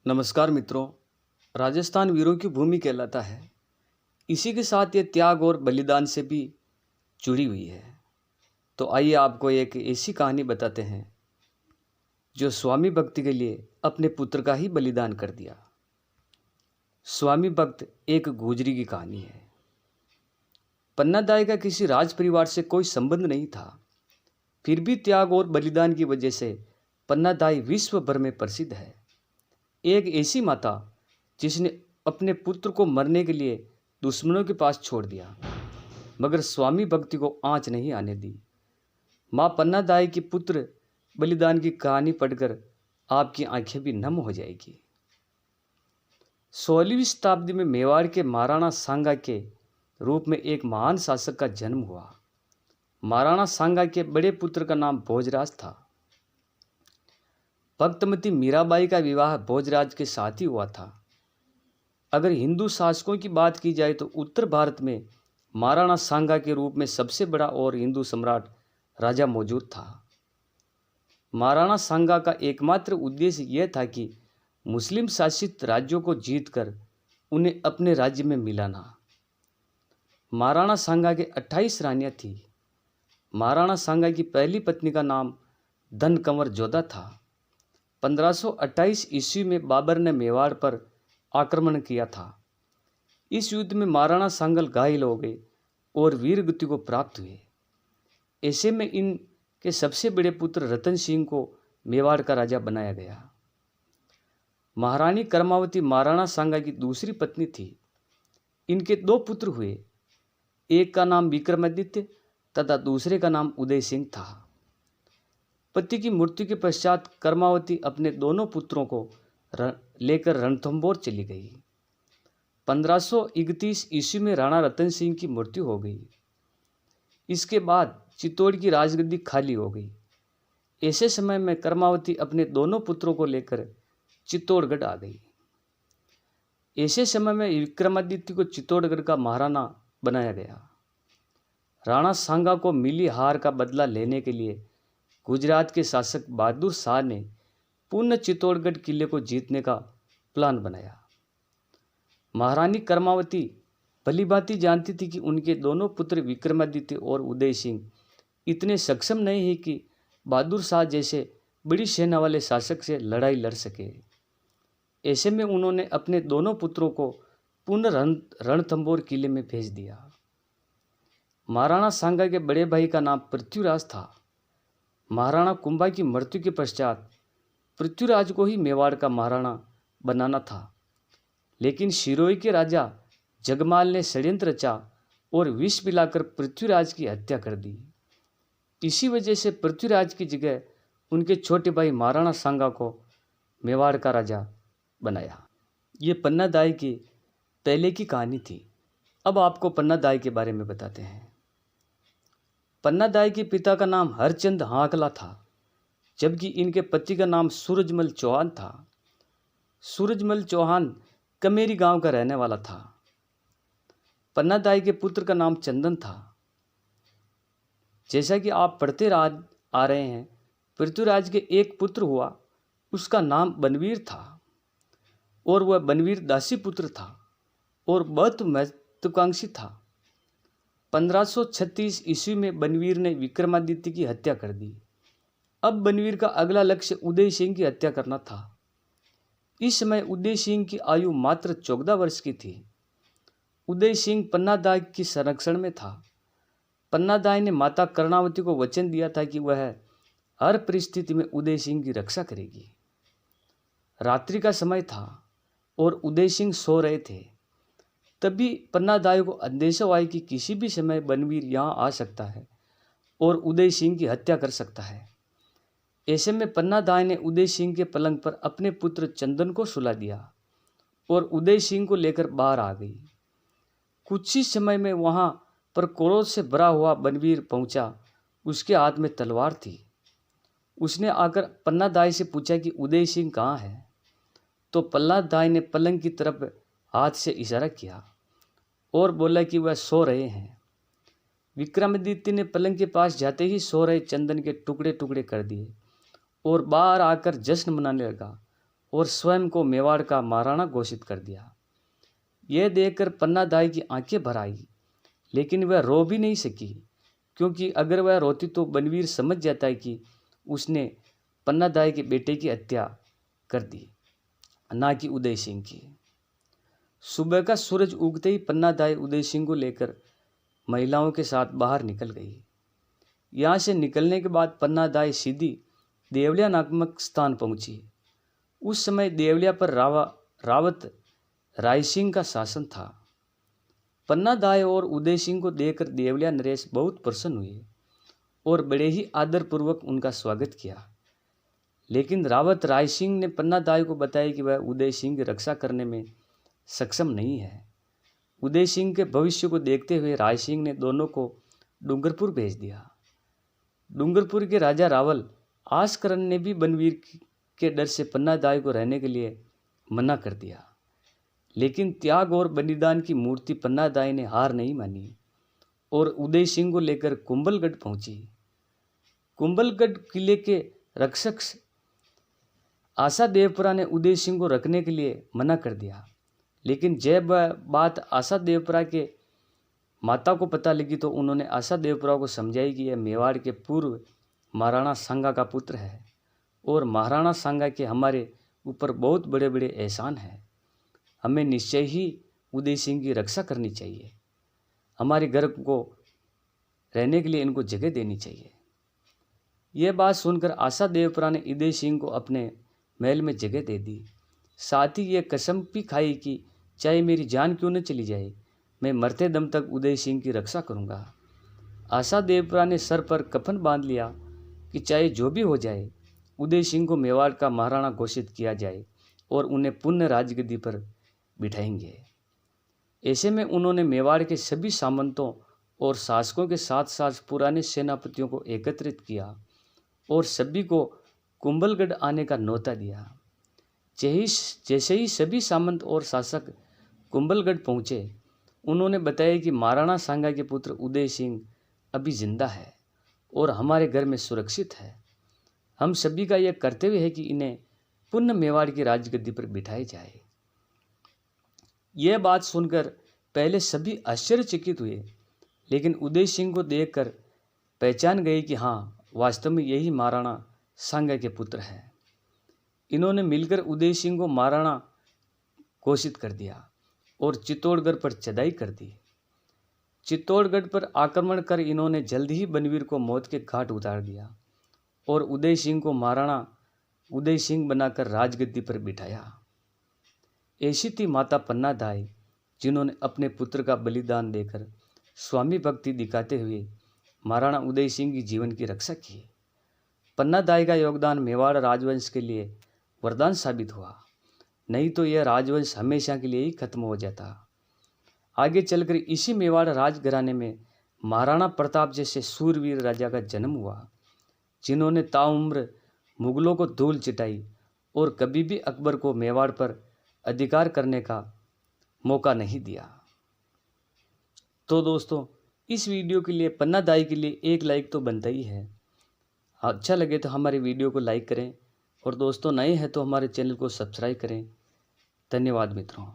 नमस्कार मित्रों। राजस्थान वीरों की भूमि कहलाता है। इसी के साथ ये त्याग और बलिदान से भी जुड़ी हुई है। तो आइए आपको एक ऐसी कहानी बताते हैं जो स्वामी भक्ति के लिए अपने पुत्र का ही बलिदान कर दिया। स्वामी भक्त एक गुजरी की कहानी है। पन्नादाई का किसी राज परिवार से कोई संबंध नहीं था, फिर भी त्याग और बलिदान की वजह से पन्नादाई विश्व भर में प्रसिद्ध है। एक ऐसी माता जिसने अपने पुत्र को मरने के लिए दुश्मनों के पास छोड़ दिया, मगर स्वामी भक्ति को आंच नहीं आने दी। माँ पन्नादाई के पुत्र बलिदान की कहानी पढ़कर आपकी आंखें भी नम हो जाएगी। 16वीं शताब्दी में मेवाड़ के महाराणा सांगा के रूप में एक महान शासक का जन्म हुआ। महाराणा सांगा के बड़े पुत्र का नाम भोजराज था। भक्तमती मीराबाई का विवाह भोजराज के साथ ही हुआ था। अगर हिंदू शासकों की बात की जाए तो उत्तर भारत में महाराणा सांगा के रूप में सबसे बड़ा और हिंदू सम्राट राजा मौजूद था। महाराणा सांगा का एकमात्र उद्देश्य यह था कि मुस्लिम शासित राज्यों को जीतकर उन्हें अपने राज्य में मिलाना। महाराणा सांगा के 28 रानियां थीं। महाराणा सांगा की पहली पत्नी का नाम धन कंवर जोधा था। 1528 ईस्वी में बाबर ने मेवाड़ पर आक्रमण किया था। इस युद्ध में महाराणा सांगल घायल हो गए और वीरगति को प्राप्त हुए। ऐसे में इनके सबसे बड़े पुत्र रतन सिंह को मेवाड़ का राजा बनाया गया। महारानी कर्मावती महाराणा सांगा की दूसरी पत्नी थी। इनके 2 पुत्र हुए, एक का नाम विक्रमादित्य तथा दूसरे का नाम उदय सिंह था। पति की मृत्यु के पश्चात कर्मावती अपने दोनों पुत्रों को लेकर रणथंभौर चली गई। 1531 ईस्वी में राणा रतन सिंह की मृत्यु हो गई। इसके बाद चित्तौड़ की राजगद्दी खाली हो गई। ऐसे समय में कर्मावती अपने दोनों पुत्रों को लेकर चित्तौड़गढ़ आ गई। ऐसे समय में विक्रमादित्य को चित्तौड़गढ़ का महाराणा बनाया गया। राणा सांगा को मिली हार का बदला लेने के लिए गुजरात के शासक बहादुर शाह ने पुनः चित्तौड़गढ़ किले को जीतने का प्लान बनाया। महारानी कर्मावती भलीभांति जानती थी कि उनके दोनों पुत्र विक्रमादित्य और उदय सिंह इतने सक्षम नहीं हैं कि बहादुर शाह जैसे बड़ी सेना वाले शासक से लड़ाई लड़ सके। ऐसे में उन्होंने अपने दोनों पुत्रों को पुनः रणथंभौर किले में भेज दिया। महाराणा सांगा के बड़े भाई का नाम पृथ्वीराज था। महाराणा कुंभा की मृत्यु के पश्चात पृथ्वीराज को ही मेवाड़ का महाराणा बनाना था, लेकिन सिरोही के राजा जगमाल ने षड्यंत्र रचा और विष पिलाकर पृथ्वीराज की हत्या कर दी। इसी वजह से पृथ्वीराज की जगह उनके छोटे भाई महाराणा सांगा को मेवाड़ का राजा बनाया। ये पन्नादाई की पहले की कहानी थी। अब आपको पन्नादाई के बारे में बताते हैं। पन्नादाई के पिता का नाम हरचंद हांकला था, जबकि इनके पति का नाम सूरजमल चौहान था। सूरजमल चौहान कमेरी गांव का रहने वाला था। पन्नादाई के पुत्र का नाम चंदन था। जैसा कि आप पढ़ते आ रहे हैं, पृथ्वीराज के एक पुत्र हुआ, उसका नाम बनवीर था और वह बनवीर दासी पुत्र था और बहुत महत्वाकांक्षी था। 1536 ईस्वी में बनवीर ने विक्रमादित्य की हत्या कर दी। अब बनवीर का अगला लक्ष्य उदय सिंह की हत्या करना था। इस समय उदय सिंह की आयु मात्र 14 वर्ष की थी। उदय सिंह पन्नादाई की संरक्षण में था। पन्नादाई ने माता कर्णावती को वचन दिया था कि वह हर परिस्थिति में उदय सिंह की रक्षा करेगी। रात्रि का समय था और उदय सिंह सो रहे थे। तभी पन्नादाई को अंदेशा हुआ कि किसी भी समय बनवीर यहाँ आ सकता है और उदय सिंह की हत्या कर सकता है। ऐसे में पन्नादाई ने उदय सिंह के पलंग पर अपने पुत्र चंदन को सुला दिया और उदय सिंह को लेकर बाहर आ गई। कुछ ही समय में वहाँ पर क्रोध से भरा हुआ बनवीर पहुँचा। उसके हाथ में तलवार थी। उसने आकर पन्नादाई से पूछा कि उदय सिंह कहाँ है, तो पन्नादाई ने पलंग की तरफ हाथ से इशारा किया और बोला कि वह सो रहे हैं। विक्रमादित्य ने पलंग के पास जाते ही सो रहे चंदन के टुकड़े टुकड़े कर दिए और बाहर आकर जश्न मनाने लगा और स्वयं को मेवाड़ का महाराणा घोषित कर दिया। यह देखकर पन्नादाई की आंखें भर आई, लेकिन वह रो भी नहीं सकी, क्योंकि अगर वह रोती तो बनवीर समझ जाता है कि उसने पन्नादाई के बेटे की हत्या कर दी, ना कि उदय सिंह की। सुबह का सूरज उगते ही पन्नादाई उदय सिंह को लेकर महिलाओं के साथ बाहर निकल गई। यहाँ से निकलने के बाद पन्नादाई सीधी देवलिया नामक स्थान पहुंची। उस समय देवलिया पर रावत राय सिंह का शासन था। पन्नादाई और उदय सिंह को देखकर देवलिया नरेश बहुत प्रसन्न हुए और बड़े ही आदरपूर्वक उनका स्वागत किया। लेकिन रावत राय सिंह ने पन्नादाई को बताया कि वह उदय सिंह की रक्षा करने में सक्षम नहीं है। उदय सिंह के भविष्य को देखते हुए राय सिंह ने दोनों को डूंगरपुर भेज दिया। डूंगरपुर के राजा रावल आसकरण ने भी बनवीर के डर से पन्नादाई को रहने के लिए मना कर दिया। लेकिन त्याग और बलिदान की मूर्ति पन्नादाई ने हार नहीं मानी और उदय सिंह को लेकर कुंभलगढ़ पहुंची। कुंभलगढ़ किले के रक्षक आशा देवपुरा ने उदय सिंह को रखने के लिए मना कर दिया। लेकिन जब वह बात आशा देवपुरा के माता को पता लगी तो उन्होंने आशा देवपुरा को समझाई कि यह मेवाड़ के पूर्व महाराणा सांगा का पुत्र है और महाराणा सांगा के हमारे ऊपर बहुत बड़े बड़े एहसान हैं। हमें निश्चय ही उदय सिंह की रक्षा करनी चाहिए। हमारे घर को रहने के लिए इनको जगह देनी चाहिए। यह बात सुनकर आशा देवपुरा ने उदय सिंह को अपने महल में जगह दे दी। साथ ही यह कसम भी खाई कि चाहे मेरी जान क्यों न चली जाए, मैं मरते दम तक उदय सिंह की रक्षा करूंगा। आशा देवपुरा ने सर पर कफन बांध लिया कि चाहे जो भी हो जाए, उदय सिंह को मेवाड़ का महाराणा घोषित किया जाए और उन्हें पुण्य राजगद्दी पर बिठाएंगे। ऐसे में उन्होंने मेवाड़ के सभी सामंतों और शासकों के साथ साथ पुराने सेनापतियों को एकत्रित किया और सभी को कुंभलगढ़ आने का न्योता दिया। जैसे ही सभी सामंत और शासक कुंभलगढ़ पहुँचे, उन्होंने बताया कि महाराणा सांगा के पुत्र उदय सिंह अभी जिंदा है और हमारे घर में सुरक्षित है। हम सभी का यह कर्तव्य है कि इन्हें पुनः मेवाड़ की राजगद्दी पर बिठाया जाए। यह बात सुनकर पहले सभी आश्चर्यचकित हुए, लेकिन उदय सिंह को देखकर पहचान गए कि हाँ, वास्तव में यही महाराणा सांगा के पुत्र हैं। इन्होंने मिलकर उदय सिंह को महाराणा घोषित कर दिया और चित्तौड़गढ़ पर चढ़ाई कर दी। चित्तौड़गढ़ पर आक्रमण कर इन्होंने जल्द ही बनवीर को मौत के घाट उतार दिया और उदय सिंह को महाराणा उदय सिंह बनाकर राजगद्दी पर बिठाया। ऐसी थी माता पन्नादाई, जिन्होंने अपने पुत्र का बलिदान देकर स्वामी भक्ति दिखाते हुए महाराणा उदय सिंह की जीवन की रक्षा की। पन्नादाई का योगदान मेवाड़ राजवंश के लिए वरदान साबित हुआ, नहीं तो यह राजवंश हमेशा के लिए ही खत्म हो जाता। आगे चलकर इसी मेवाड़ राजघराने में महाराणा प्रताप जैसे सूरवीर राजा का जन्म हुआ, जिन्होंने ताउम्र मुगलों को धूल चिटाई और कभी भी अकबर को मेवाड़ पर अधिकार करने का मौका नहीं दिया। तो दोस्तों, इस वीडियो के लिए पन्नादाई के लिए एक लाइक तो बनता ही है। अच्छा लगे तो हमारे वीडियो को लाइक करें और दोस्तों नए हैं तो हमारे चैनल को सब्सक्राइब करें। धन्यवाद मित्रों।